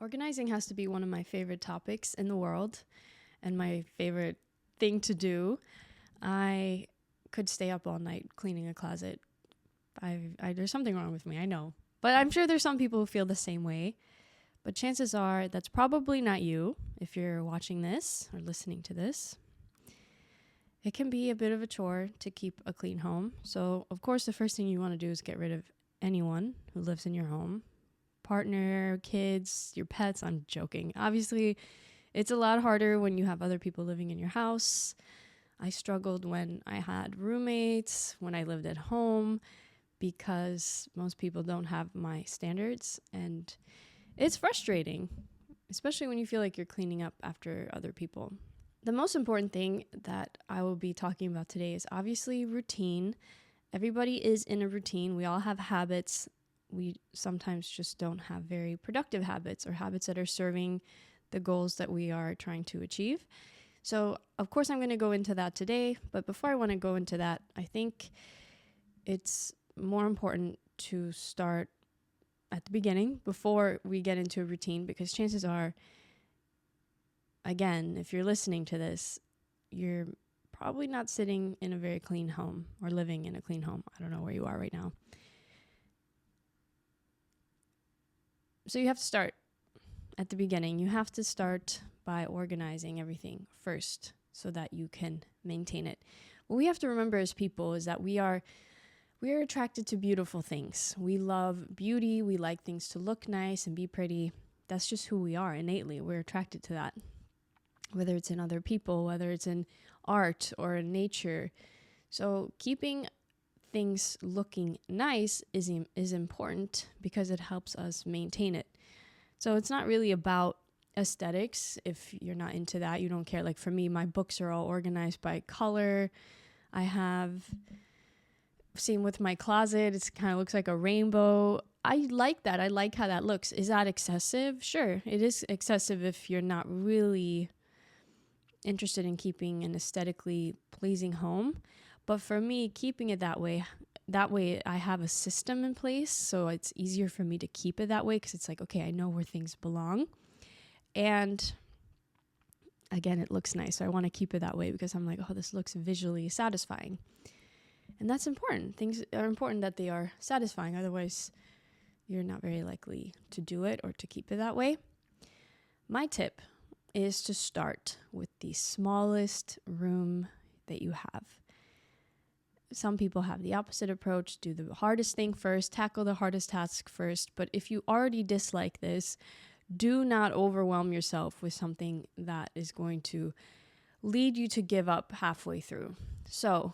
Organizing has to be one of my favorite topics in the world and my favorite thing to do. I could stay up all night cleaning a closet. There's something wrong with me, I know. But I'm sure there's some people who feel the same way. But chances are that's probably not you if you're watching this or listening to this. It can be a bit of a chore to keep a clean home. So, of course, the first thing you want to do is get rid of anyone who lives in your home. Partner, kids, your pets. I'm joking. Obviously, it's a lot harder when you have other people living in your house. I struggled when I had roommates, when I lived at home, because most people don't have my standards. And it's frustrating, especially when you feel like you're cleaning up after other people. The most important thing that I will be talking about today is obviously routine. Everybody is in a routine. We all have habits. We sometimes just don't have very productive habits or habits that are serving the goals that we are trying to achieve. So, of course, I'm going to go into that today. But before I want to go into that, I think it's more important to start at the beginning before we get into a routine, because chances are, again, if you're listening to this, you're probably not sitting in a very clean home or living in a clean home. I don't know where you are right now. So you have to start at the beginning. You have to start by organizing everything first so that you can maintain it. What we have to remember as people is that we are attracted to beautiful things. We love beauty. We like things to look nice and be pretty. That's just who we are innately. We're attracted to that. Whether it's in other people, whether it's in art or in nature. So keeping things looking nice is important because it helps us maintain it. So it's not really about aesthetics. If you're not into that, you don't care. Like for me, my books are all organized by color. I have, same with my closet, it kind of looks like a rainbow. I like that. I like how that looks. Is that excessive? Sure, it is excessive if you're not really interested in keeping an aesthetically pleasing home. But for me, keeping it that way I have a system in place, so it's easier for me to keep it that way because it's like, okay, I know where things belong. And again, it looks nice, so I want to keep it that way because I'm like, oh, this looks visually satisfying. And that's important. Things are important that they are satisfying, otherwise you're not very likely to do it or to keep it that way. My tip is to start with the smallest room that you have. Some people have the opposite approach, do the hardest thing first, tackle the hardest task first. But if you already dislike this, do not overwhelm yourself with something that is going to lead you to give up halfway through. So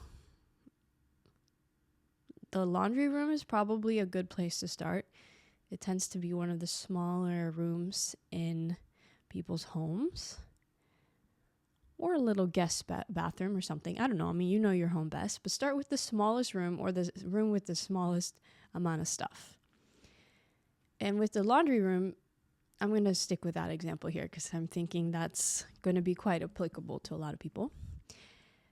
the laundry room is probably a good place to start. It tends to be one of the smaller rooms in people's homes, or a little guest bathroom or something. I don't know. I mean, you know your home best, but start with the smallest room or the room with the smallest amount of stuff. And with the laundry room, I'm going to stick with that example here because I'm thinking that's going to be quite applicable to a lot of people.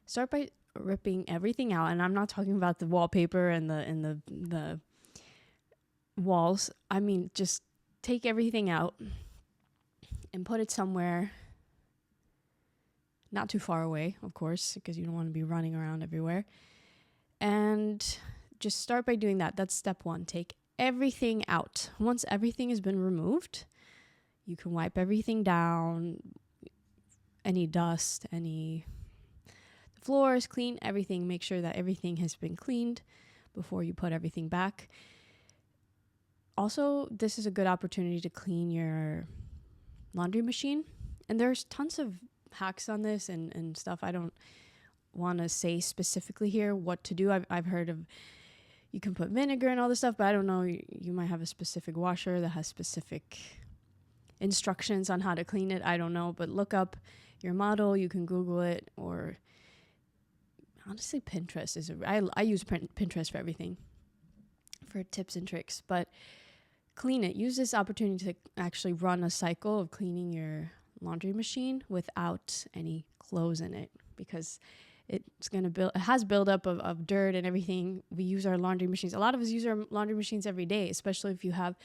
Start by ripping everything out, and I'm not talking about the wallpaper and the walls. I mean, just take everything out and put it somewhere not too far away, of course, because you don't want to be running around everywhere. And just start by doing that. That's step one. Take everything out. Once everything has been removed, you can wipe everything down, any dust, any floors, clean everything. Make sure that everything has been cleaned before you put everything back. Also, this is a good opportunity to clean your laundry machine. And there's tons of hacks on this and stuff. I don't want to say specifically here what to do. I've heard of you can put vinegar and all this stuff, but I don't know. You might have a specific washer that has specific instructions on how to clean it. I don't know, but look up your model. You can Google it, or honestly, Pinterest is I use Pinterest for everything, for tips and tricks. But clean it. Use this opportunity to actually run a cycle of cleaning your laundry machine without any clothes in it, because it's going to it has buildup of dirt and everything. We use our laundry machines. A lot of us use our laundry machines every day, especially if you have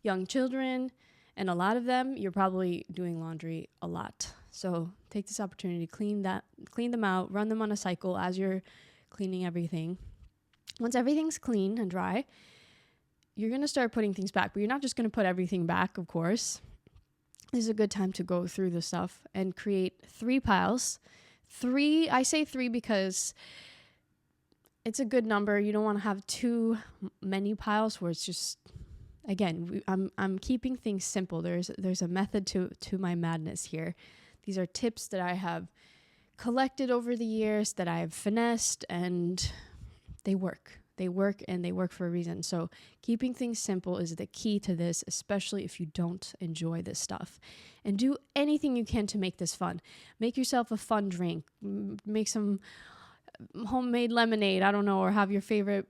young children And a lot of them, you're probably doing laundry a lot. So take this opportunity to clean them out, run them on a cycle as you're cleaning everything. Once everything's clean and dry, you're going to start putting things back, but you're not just going to put everything back, of course. This is a good time to go through the stuff and create 3 piles. I say 3 because it's a good number. You don't want to have too many piles where it's just, again, I'm keeping things simple. There's a method to my madness here. These are tips that I have collected over the years that I've finessed, and they work. They work, and they work for a reason. So keeping things simple is the key to this, especially if you don't enjoy this stuff. And do anything you can to make this fun. Make yourself a fun drink. Make some homemade lemonade, I don't know, or have your favorite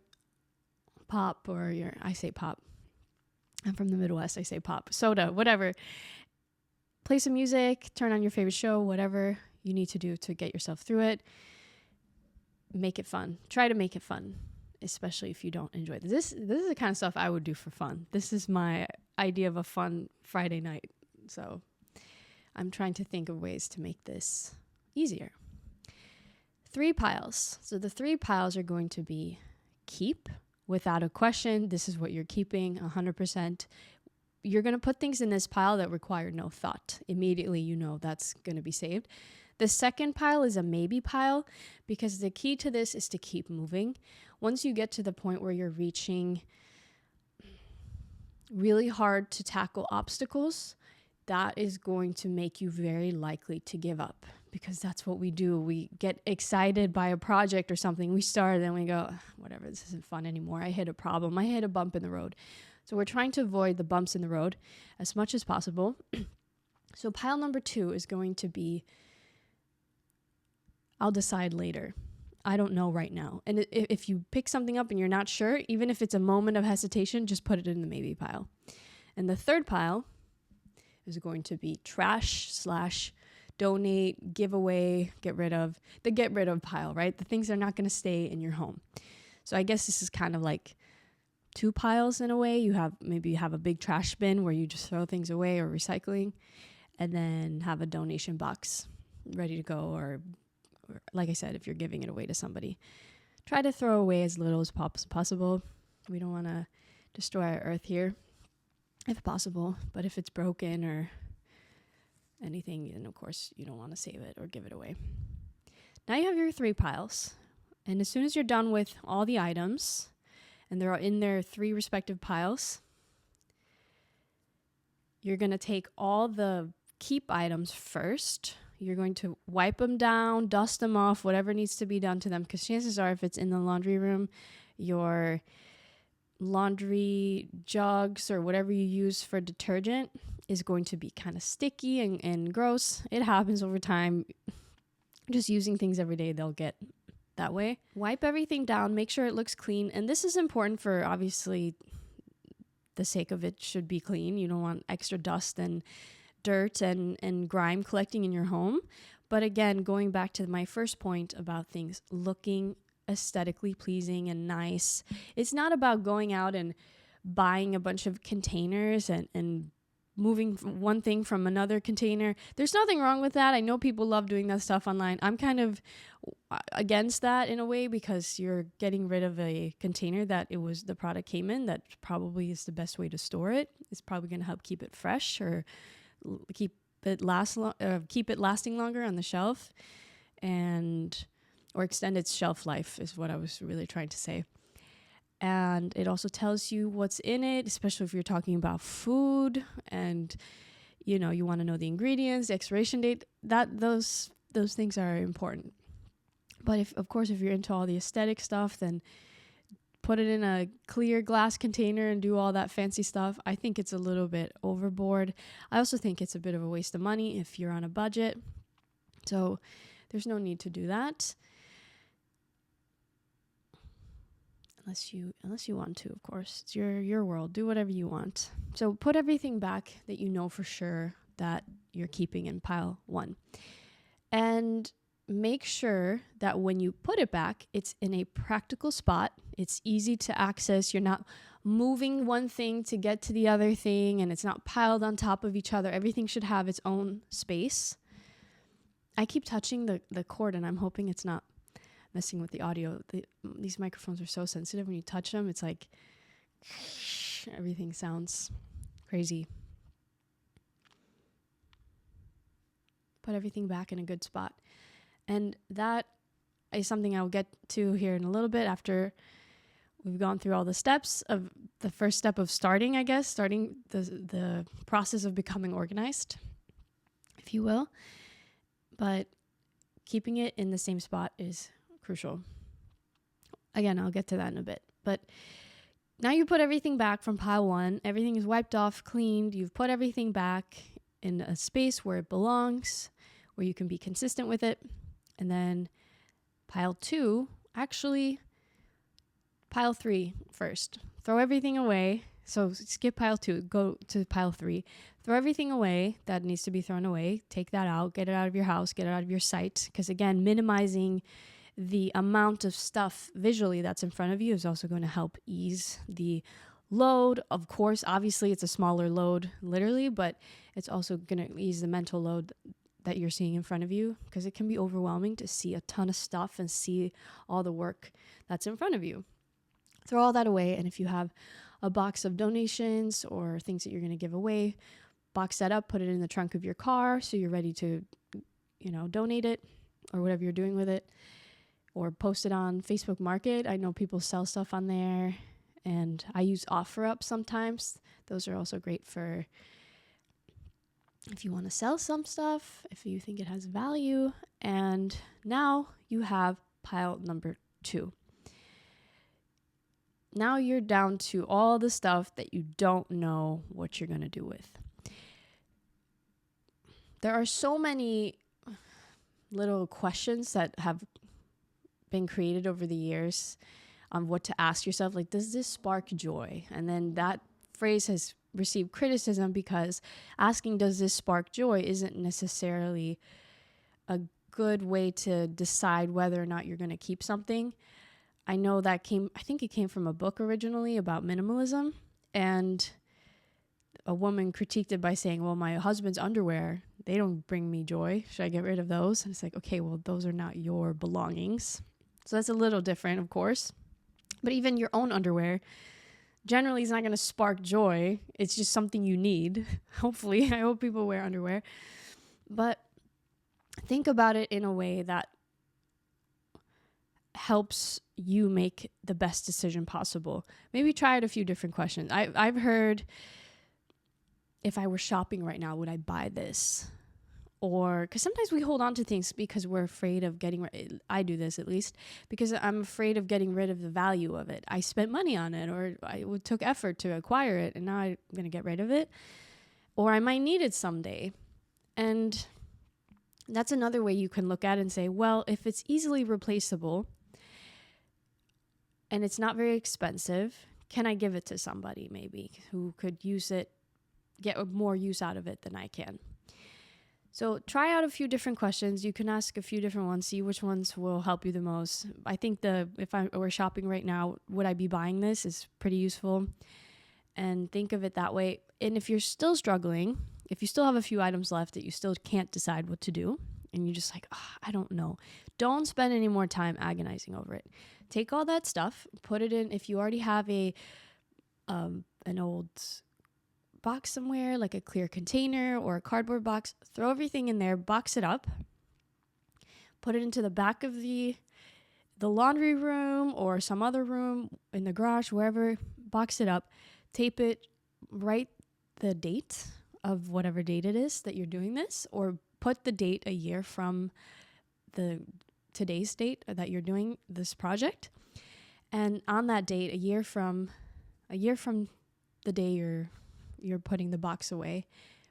pop, or I say pop. I'm from the Midwest, I say pop. Soda, whatever. Play some music, turn on your favorite show, whatever you need to do to get yourself through it. Make it fun. Try to make it fun. Especially if you don't enjoy this. This is the kind of stuff I would do for fun. This is my idea of a fun Friday night. So I'm trying to think of ways to make this easier. 3 piles. So the 3 piles are going to be keep, without a question. This is what you're keeping 100%. You're going to put things in this pile that require no thought. Immediately, you know that's going to be saved. The second pile is a maybe pile, because the key to this is to keep moving. Once you get to the point where you're reaching really hard to tackle obstacles, that is going to make you very likely to give up, because that's what we do. We get excited by a project or something. We start and we go, whatever, this isn't fun anymore. I hit a problem. I hit a bump in the road. So we're trying to avoid the bumps in the road as much as possible. So pile number 2 is going to be, I'll decide later. I don't know right now. And if you pick something up and you're not sure, even if it's a moment of hesitation, just put it in the maybe pile. And the third pile is going to be trash / donate, give away, get rid of. The get rid of pile, right? The things that are not going to stay in your home. So I guess this is kind of like 2 piles in a way. You have a big trash bin where you just throw things away or recycling, and then have a donation box ready to go, or like I said, if you're giving it away to somebody, try to throw away as little as possible. We don't want to destroy our earth here, if possible. But if it's broken or anything, then of course you don't want to save it or give it away. Now you have your 3 piles. And as soon as you're done with all the items, and they're in their 3 respective piles, you're going to take all the keep items first. You're going to wipe them down, dust them off, whatever needs to be done to them. Because chances are, if it's in the laundry room, your laundry jugs or whatever you use for detergent is going to be kind of sticky and gross. It happens over time. Just using things every day, they'll get that way. Wipe everything down, make sure it looks clean. And this is important for, obviously, the sake of it should be clean. You don't want extra dust and dirt and grime collecting in your home. But again, going back to my first point about things looking aesthetically pleasing and nice, it's not about going out and buying a bunch of containers and moving one thing from another container. There's nothing wrong with that. I know people love doing that stuff online. I'm kind of against that in a way, because you're getting rid of a container that the product came in. That probably is the best way to store it. It's probably going to help keep it fresh, or keep it lasting longer on the shelf, or extend its shelf life is what I was really trying to say. And it also tells you what's in it, especially if you're talking about food, and you want to know the ingredients, the expiration date. Those things are important. But if you're into all the aesthetic stuff, then put it in a clear glass container and do all that fancy stuff. I think it's a little bit overboard. I also think it's a bit of a waste of money if you're on a budget. So there's no need to do that. Unless you want to, of course. It's your world. Do whatever you want. So put everything back that you know for sure that you're keeping in pile 1. And make sure that when you put it back, it's in a practical spot. It's easy to access. You're not moving one thing to get to the other thing, and it's not piled on top of each other. Everything should have its own space. I keep touching the cord, and I'm hoping it's not messing with the audio. These microphones are so sensitive. When you touch them, it's like everything sounds crazy. Put everything back in a good spot. And that is something I'll get to here in a little bit after we've gone through all the steps of the first step of starting the process of becoming organized, if you will. But keeping it in the same spot is crucial. Again, I'll get to that in a bit. But now you put everything back from pile 1. Everything is wiped off, cleaned. You've put everything back in a space where it belongs, where you can be consistent with it. And then pile 2, actually pile 3 first. Throw everything away. So skip pile 2, go to pile 3. Throw everything away that needs to be thrown away. Take that out, get it out of your house, get it out of your sight. Because again, minimizing the amount of stuff visually that's in front of you is also going to help ease the load. Of course, obviously it's a smaller load literally, but it's also going to ease the mental load that you're seeing in front of you, because it can be overwhelming to see a ton of stuff and see all the work that's in front of you. Throw all that away. And if you have a box of donations or things that you're going to give away, box that up, put it in the trunk of your car so you're ready to, donate it or whatever you're doing with it, or post it on Facebook Market. I know people sell stuff on there, and I use OfferUp sometimes. Those are also great for if you want to sell some stuff, if you think it has value. And now you have pile number 2. Now you're down to all the stuff that you don't know what you're going to do with. There are so many little questions that have been created over the years on what to ask yourself. Like, does this spark joy? And then that phrase has received criticism because asking, does this spark joy, isn't necessarily a good way to decide whether or not you're going to keep something. I know that I think it came from a book originally about minimalism, and a woman critiqued it by saying, well, my husband's underwear, they don't bring me joy. Should I get rid of those? And it's like, okay, well, those are not your belongings. So that's a little different, of course. But even your own underwear generally is not going to spark joy. It's just something you need. Hopefully, I hope people wear underwear. But think about it in a way that helps you make the best decision possible. Maybe try it a few different questions. I've heard, if I were shopping right now, would I buy this? Or, because sometimes we hold on to things because we're afraid of I do this at least, because I'm afraid of getting rid of the value of it. I spent money on it, or it took effort to acquire it, and now I'm going to get rid of it. Or I might need it someday. And that's another way you can look at it and say, well, if it's easily replaceable and it's not very expensive, can I give it to somebody maybe who could use it, get more use out of it than I can? So try out a few different questions. You can ask a few different ones, see which ones will help you the most. I think if I were shopping right now, would I be buying this, is pretty useful. And think of it that way. And if you're still struggling, if you still have a few items left that you still can't decide what to do, and you're just like, I don't know, don't spend any more time agonizing over it. Take all that stuff, put it in. If you already have an old box somewhere, like a clear container or a cardboard box, throw everything in there, box it up, put it into the back of the laundry room or some other room in the garage, wherever, box it up, tape it, write the date of whatever date it is that you're doing this, or put the date a year from today's date that you're doing this project. And on that date, a year from the day you're putting the box away,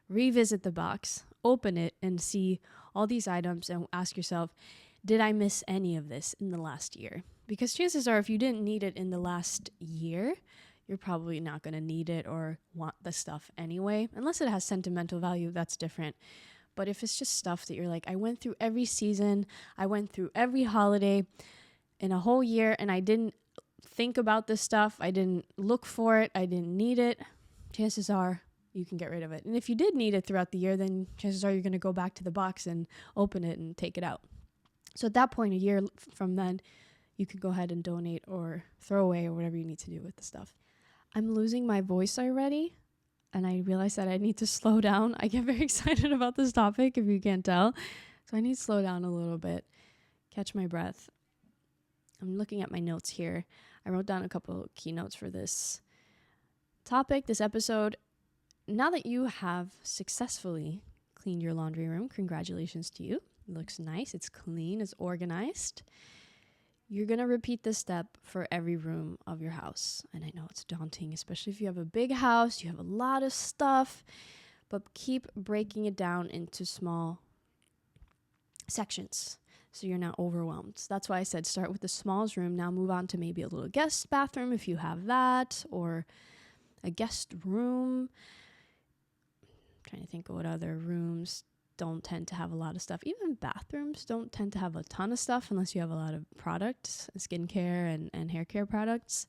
revisit the box, open it, and see all these items and ask yourself, did I miss any of this in the last year? Because chances are, if you didn't need it in the last year, you're probably not going to need it or want the stuff anyway. Unless it has sentimental value, that's different. But if it's just stuff that you're like, I went through every season, I went through every holiday in a whole year, and I didn't think about this stuff, I didn't look for it, I didn't need it, chances are you can get rid of it. And if you did need it throughout the year, then chances are you're going to go back to the box and open it and take it out. So at that point, a year from then, you could go ahead and donate or throw away or whatever you need to do with the stuff. I'm losing my voice already, and I realize that I need to slow down. I get very excited about this topic, if you can't tell. So I need to slow down a little bit, catch my breath. I'm looking at my notes here. I wrote down a couple key notes for this topic, this episode. Now that you have successfully cleaned your laundry room, congratulations to you. It looks nice, it's clean, it's organized. You're going to repeat this step for every room of your house. And I know it's daunting, especially if you have a big house, you have a lot of stuff, but keep breaking it down into small sections so you're not overwhelmed. So that's why I said start with the smallest room. Now move on to maybe a little guest bathroom if you have that, or a guest room. Trying to think of what other rooms don't tend to have a lot of stuff. Even bathrooms don't tend to have a ton of stuff unless you have a lot of products, skincare and hair care products.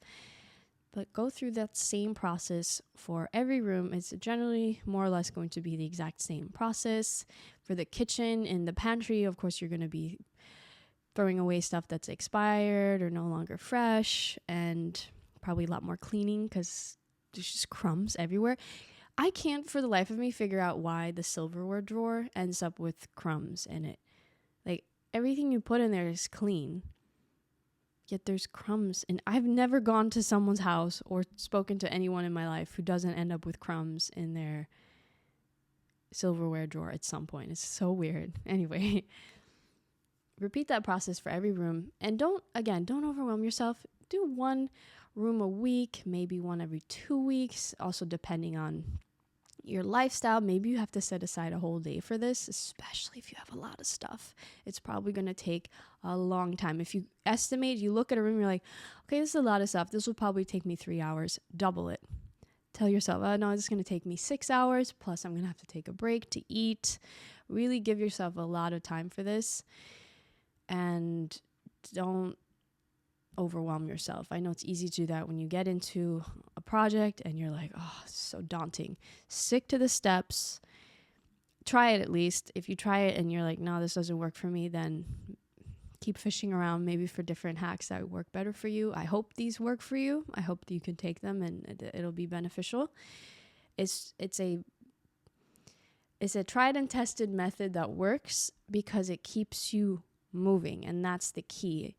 But go through that same process for every room. It's generally more or less going to be the exact same process. For the kitchen and the pantry, of course, you're going to be throwing away stuff that's expired or no longer fresh, and probably a lot more cleaning because there's just crumbs everywhere. I can't for the life of me figure out why the silverware drawer ends up with crumbs in it. Like, everything you put in there is clean, yet there's crumbs. And I've never gone to someone's house or spoken to anyone in my life who doesn't end up with crumbs in their silverware drawer at some point. It's so weird. Anyway, repeat that process for every room. And don't overwhelm yourself. Do one room a week, maybe one every 2 weeks, also depending on your lifestyle. Maybe you have to set aside a whole day for this, especially if you have a lot of stuff. It's probably going to take a long time. If you estimate, you look at a room, you're like, okay, this is a lot of stuff. This will probably take me 3 hours. Double it. Tell yourself, oh, no, this is going to take me 6 hours. Plus, I'm going to have to take a break to eat. Really give yourself a lot of time for this. And don't overwhelm yourself. I know it's easy to do that when you get into a project and you're like, oh, it's so daunting. Stick to the steps. Try it at least. If you try it and you're like, no, this doesn't work for me, then keep fishing around maybe for different hacks that work better for you. I hope these work for you. I hope that you can take them and it'll be beneficial. It's a tried and tested method that works because it keeps you moving, and that's the key.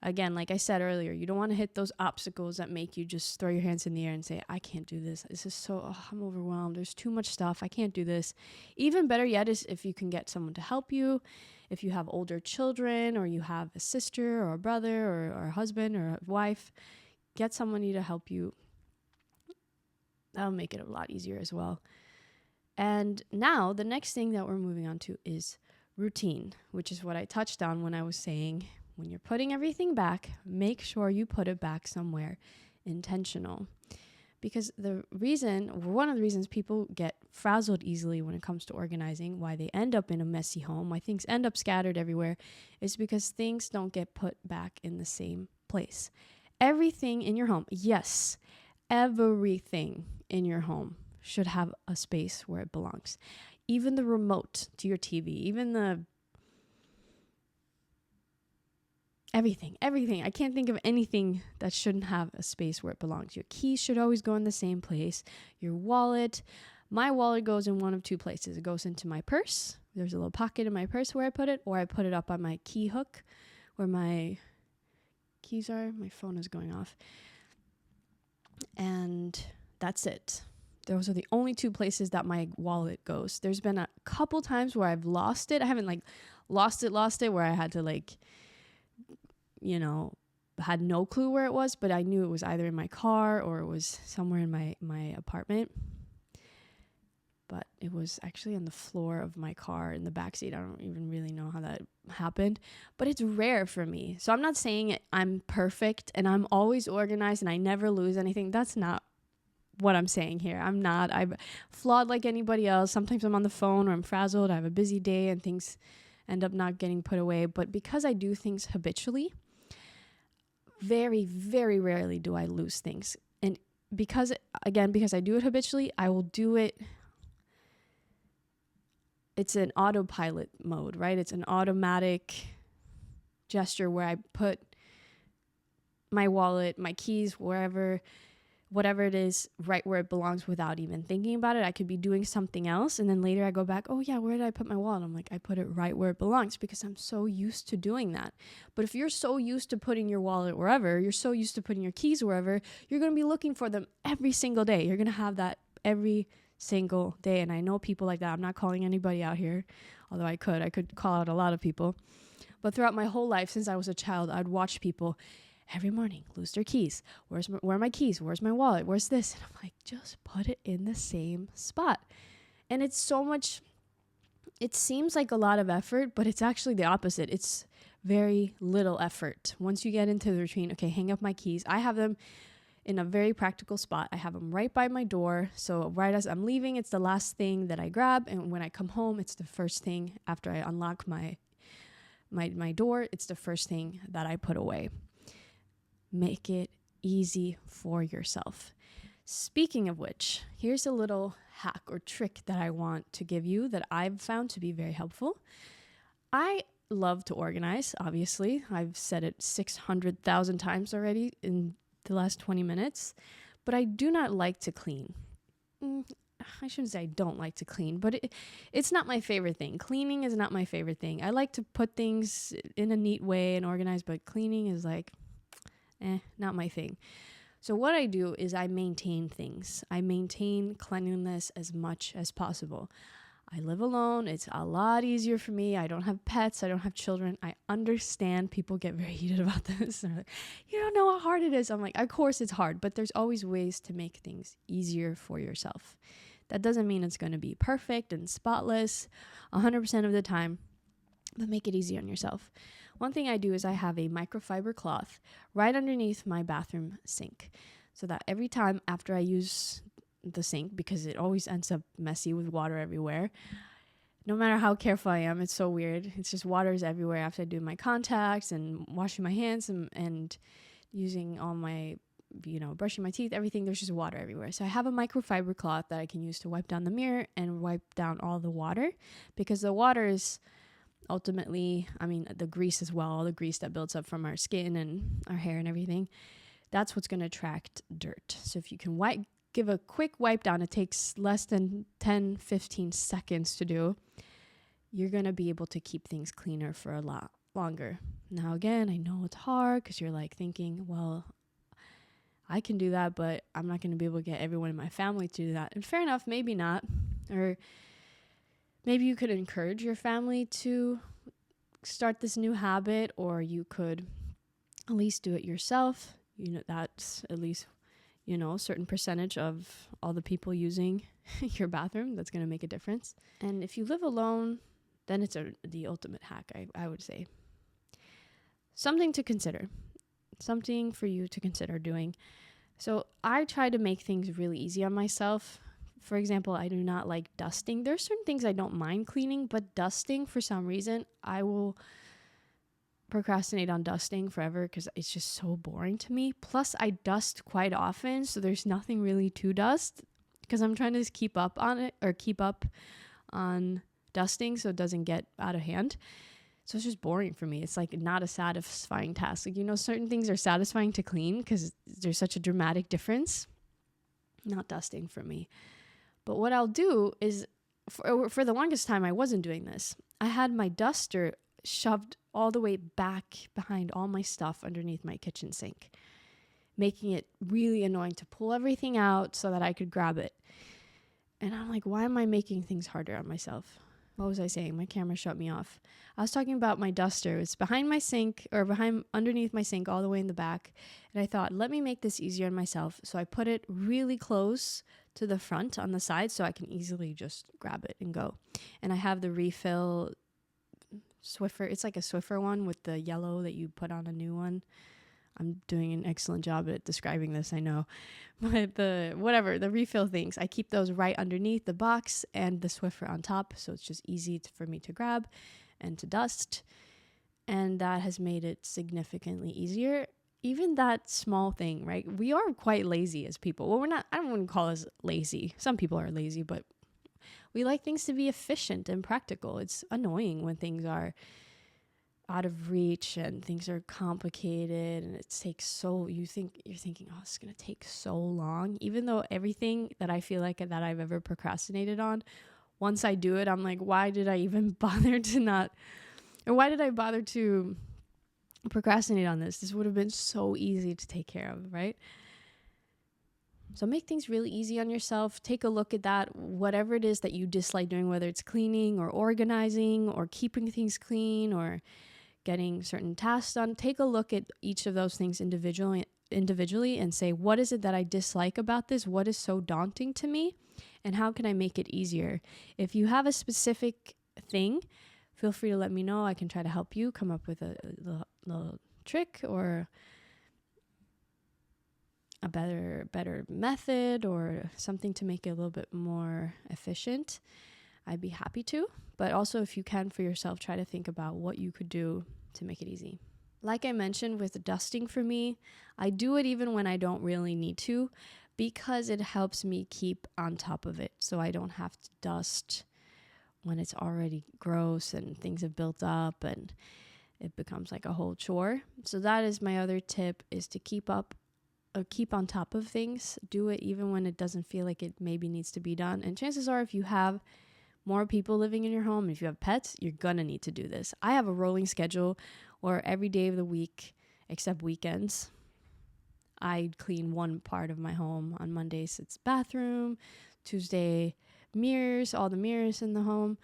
Again, like I said earlier, you don't want to hit those obstacles that make you just throw your hands in the air and say, I can't do this. This is I'm overwhelmed. There's too much stuff. I can't do this. Even better yet is if you can get someone to help you. If you have older children, or you have a sister or a brother or a husband or a wife, get somebody to help you. That'll make it a lot easier as well. And now the next thing that we're moving on to is routine, which is what I touched on when I was saying, when you're putting everything back, make sure you put it back somewhere intentional. Because one of the reasons people get frazzled easily when it comes to organizing, why they end up in a messy home, why things end up scattered everywhere, is because things don't get put back in the same place. Everything in your home, yes, everything in your home should have a space where it belongs. Even the remote to your TV, even everything. I can't think of anything that shouldn't have a space where it belongs. Your keys should always go in the same place. Your wallet. My wallet goes in one of two places. It goes into my purse. There's a little pocket in my purse where I put it, or I put it up on my key hook where my keys are. My phone is going off. And that's it. Those are the only two places that my wallet goes. There's been a couple times where I've lost it. I haven't lost it where I had to had no clue where it was, but I knew it was either in my car or it was somewhere in my apartment. But it was actually on the floor of my car in the backseat. I don't even really know how that happened, but it's rare for me. So I'm not saying I'm perfect and I'm always organized and I never lose anything. That's not what I'm saying here. I'm flawed like anybody else. Sometimes I'm on the phone or I'm frazzled. I have a busy day and things end up not getting put away. But because I do things habitually, very, very rarely do I lose things. And because I do it habitually, I will do it. It's an autopilot mode, right? It's an automatic gesture where I put my wallet, my keys, whatever it is, right where it belongs without even thinking about it. I could be doing something else, and then later I go back, oh yeah, where did I put my wallet? I'm like, I put it right where it belongs, because I'm so used to doing that. But if you're so used to putting your wallet wherever, you're so used to putting your keys wherever, you're going to be looking for them every single day. You're going to have that every single day. And I know people like that. I'm not calling anybody out here, although I could call out a lot of people. But throughout my whole life, since I was a child, I'd watch people every morning lose their keys. Where are my keys? Where's my wallet? Where's this? And I'm like, just put it in the same spot. And it's so much, it seems like a lot of effort, but it's actually the opposite. It's very little effort. Once you get into the routine, okay, hang up my keys. I have them in a very practical spot. I have them right by my door. So right as I'm leaving, it's the last thing that I grab. And when I come home, it's the first thing after I unlock my door. It's the first thing that I put away. Make it easy for yourself. Speaking of which, here's a little hack or trick that I want to give you that I've found to be very helpful. I love to organize, obviously. I've said it 600,000 times already in the last 20 minutes, but I do not like to clean. I shouldn't say I don't like to clean, but it's not my favorite thing. Cleaning is not my favorite thing. I like to put things in a neat way and organize, but cleaning is like, not my thing. So what I do is I maintain things. I maintain cleanliness as much as possible. I live alone. It's a lot easier for me. I don't have pets. I don't have children. I understand people get very heated about this. They're like, you don't know how hard it is. I'm like, of course it's hard, but there's always ways to make things easier for yourself. That doesn't mean it's going to be perfect and spotless 100% of the time, but make it easy on yourself. One thing I do is I have a microfiber cloth right underneath my bathroom sink, so that every time after I use the sink, because it always ends up messy with water everywhere, no matter how careful I am, it's so weird. It's just water is everywhere after I do my contacts and washing my hands and using all my, brushing my teeth, everything. There's just water everywhere. So I have a microfiber cloth that I can use to wipe down the mirror and wipe down all the water, because the water is ultimately, the grease as well, all the grease that builds up from our skin and our hair and everything, that's what's going to attract dirt. So if you can give a quick wipe down, it takes less than 10-15 seconds to do, you're going to be able to keep things cleaner for a lot longer. Now, again, I know it's hard because you're like thinking, well, I can do that, but I'm not going to be able to get everyone in my family to do that. And fair enough, maybe not. Or maybe you could encourage your family to start this new habit, or you could at least do it yourself. That's at least, a certain percentage of all the people using your bathroom. That's going to make a difference. And if you live alone, then it's the ultimate hack, I would say. Something to consider. Something for you to consider doing. So I try to make things really easy on myself. For example, I do not like dusting. There's certain things I don't mind cleaning, but dusting, for some reason, I will procrastinate on dusting forever because it's just so boring to me. Plus, I dust quite often, so there's nothing really to dust because I'm trying to just keep up on dusting so it doesn't get out of hand. So it's just boring for me. It's like not a satisfying task. Like, certain things are satisfying to clean because there's such a dramatic difference. Not dusting for me. But what I'll do is, for the longest time, I wasn't doing this. I had my duster shoved all the way back behind all my stuff underneath my kitchen sink, making it really annoying to pull everything out so that I could grab it. And I'm like, why am I making things harder on myself? What was I saying? My camera shut me off. I was talking about my duster. It's behind my sink, or underneath my sink all the way in the back. And I thought, let me make this easier on myself. So I put it really close to the front on the side so I can easily just grab it and go. And I have the refill Swiffer. It's like a Swiffer one with the yellow that you put on a new one. I'm doing an excellent job at describing this, I know. But the refill things, I keep those right underneath the box and the Swiffer on top. So it's just easy for me to grab and to dust. And that has made it significantly easier. even that small thing, right? We are quite lazy as people. Well, we're not, I don't want to call us lazy. Some people are lazy, but we like things to be efficient and practical. It's annoying when things are out of reach and things are complicated and it takes so, you're thinking, oh, it's going to take so long. Even though everything that I feel like that I've ever procrastinated on, once I do it, I'm like, why did I even bother to procrastinate on this? This would have been so easy to take care of, right? So make things really easy on yourself. Take a look at that, whatever it is that you dislike doing, whether it's cleaning or organizing or keeping things clean or getting certain tasks done. Take a look at each of those things individually and say, what is it that I dislike about this? What is so daunting to me? And how can I make it easier? If you have a specific thing, feel free to let me know. I can try to help you come up with a little trick or a better method or something to make it a little bit more efficient. I'd be happy to. But also, if you can for yourself, try to think about what you could do to make it easy. Like I mentioned with dusting for me, I do it even when I don't really need to because it helps me keep on top of it. So I don't have to dust when it's already gross and things have built up and it becomes like a whole chore. So that is my other tip, is to keep on top of things. Do it even when it doesn't feel like it maybe needs to be done. And chances are, if you have more people living in your home, if you have pets, you're gonna need to do this. I have a rolling schedule where every day of the week, except weekends, I clean one part of my home. On Mondays, it's bathroom. Tuesday, mirrors, all the mirrors in the home.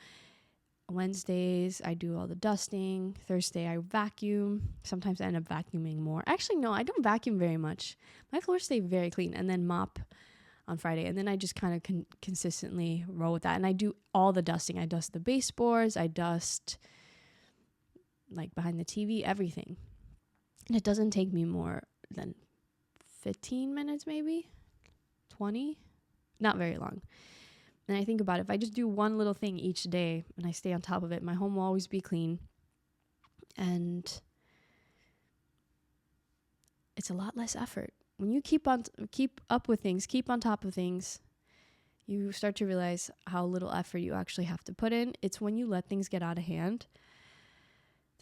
Wednesdays, I do all the dusting. Thursday, I vacuum. Sometimes I end up vacuuming more. Actually, no, I don't vacuum very much. My floors stay very clean. And then mop on Friday. And then I just kind of consistently roll with that. And I do all the dusting. I dust the baseboards. I dust like behind the TV, everything. And it doesn't take me more than 15 minutes, maybe 20, not very long. And I think about it, if I just do one little thing each day and I stay on top of it, my home will always be clean. And it's a lot less effort. When you keep up with things, keep on top of things, you start to realize how little effort you actually have to put in. It's when you let things get out of hand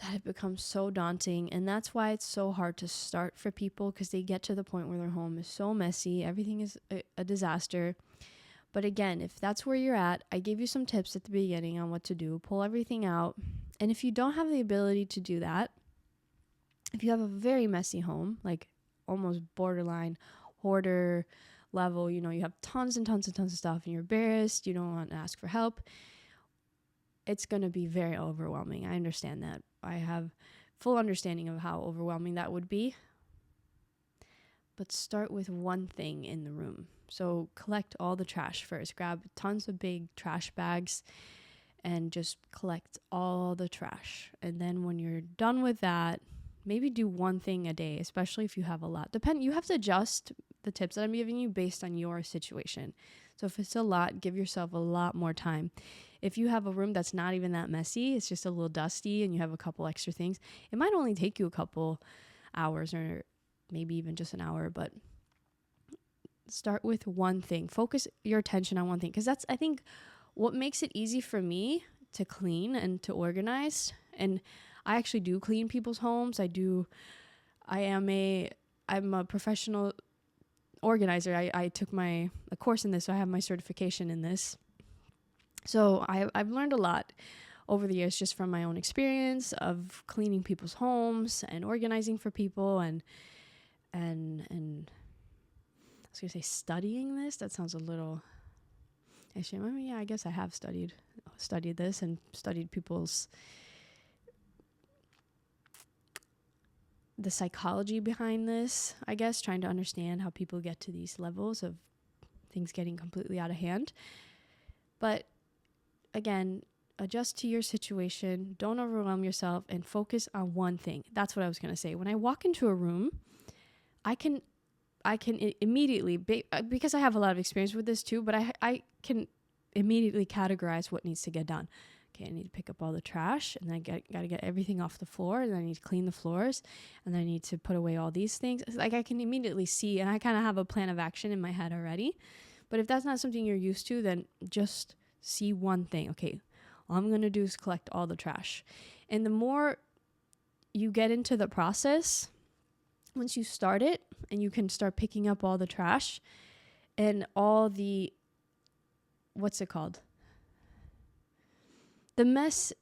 that it becomes so daunting. And that's why it's so hard to start for people, because they get to the point where their home is so messy. Everything is a disaster. But again, if that's where you're at, I gave you some tips at the beginning on what to do. Pull everything out. And if you don't have the ability to do that, if you have a very messy home, like almost borderline hoarder level, you have tons and tons and tons of stuff and you're embarrassed, you don't want to ask for help, it's going to be very overwhelming. I understand that. I have full understanding of how overwhelming that would be. But start with one thing in the room. So collect all the trash first. Grab tons of big trash bags and just collect all the trash. And then when you're done with that, maybe do one thing a day, especially if you have a lot. You have to adjust the tips that I'm giving you based on your situation. So if it's a lot, give yourself a lot more time. If you have a room that's not even that messy, it's just a little dusty and you have a couple extra things, it might only take you a couple hours or maybe even just an hour, but start with one thing. Focus your attention on one thing, because that's, I think, what makes it easy for me to clean and to organize. And I actually do clean people's homes. I'm a professional organizer. I took a course in this, so I have my certification in this. So I've learned a lot over the years just from my own experience of cleaning people's homes and organizing for people and I was going to say studying this. That sounds a little, actually, I mean, yeah, I guess I have studied this and studied the psychology behind this, I guess, trying to understand how people get to these levels of things getting completely out of hand. But again, adjust to your situation. Don't overwhelm yourself and focus on one thing. That's what I was going to say. When I walk into a room, I can immediately, because I have a lot of experience with this too, but I can immediately categorize what needs to get done. Okay, I need to pick up all the trash, and then I got to get everything off the floor, and then I need to clean the floors, and then I need to put away all these things. It's like I can immediately see, and I kind of have a plan of action in my head already. But if that's not something you're used to, then just see one thing. Okay, all I'm going to do is collect all the trash. And the more you get into the process, once you start it and you can start picking up all the trash and all the, what's it called? The mess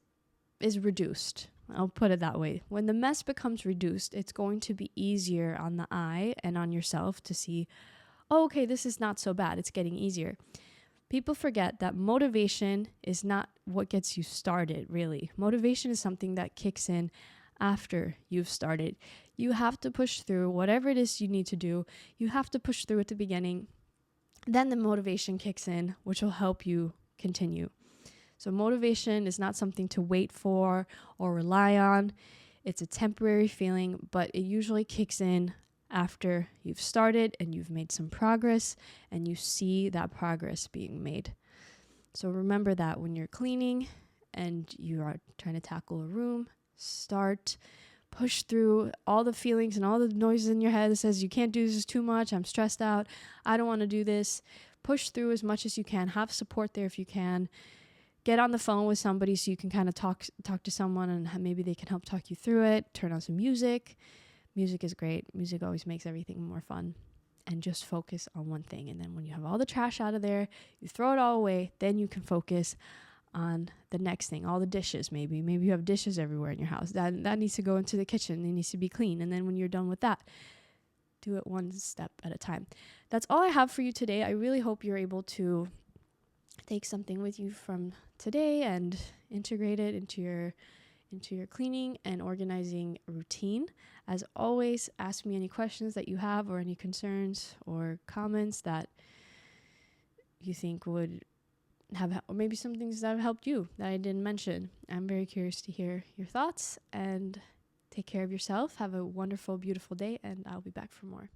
is reduced. I'll put it that way. When the mess becomes reduced, it's going to be easier on the eye and on yourself to see, oh, okay, this is not so bad. It's getting easier. People forget that motivation is not what gets you started, really. Motivation is something that kicks in after you've started. You have to push through whatever it is you need to do. You have to push through at the beginning. Then the motivation kicks in, which will help you continue. So motivation is not something to wait for or rely on. It's a temporary feeling, but it usually kicks in after you've started and you've made some progress and you see that progress being made. So remember that when you're cleaning and you are trying to tackle a room, push through all the feelings and all the noises in your head that says you can't do this, too much, I'm stressed out, I don't want to do this. Push through as much as you can. Have support there if you can. Get on the phone with somebody so you can kind of talk to someone and maybe they can help talk you through it. Turn on some music. Music is great. Music always makes everything more fun. And just focus on one thing. And then when you have all the trash out of there, you throw it all away, then you can focus on the next thing. All the dishes, maybe you have dishes everywhere in your house. That needs to go into the kitchen. It needs to be clean. And then when you're done with that, do it one step at a time. That's all I have for you today. I really hope you're able to take something with you from today and integrate it into your cleaning and organizing routine. As always, ask me any questions that you have or any concerns or comments that you think would have, or maybe some things that have helped you that I didn't mention. I'm very curious to hear your thoughts, and take care of yourself. Have a wonderful, beautiful day, and I'll be back for more.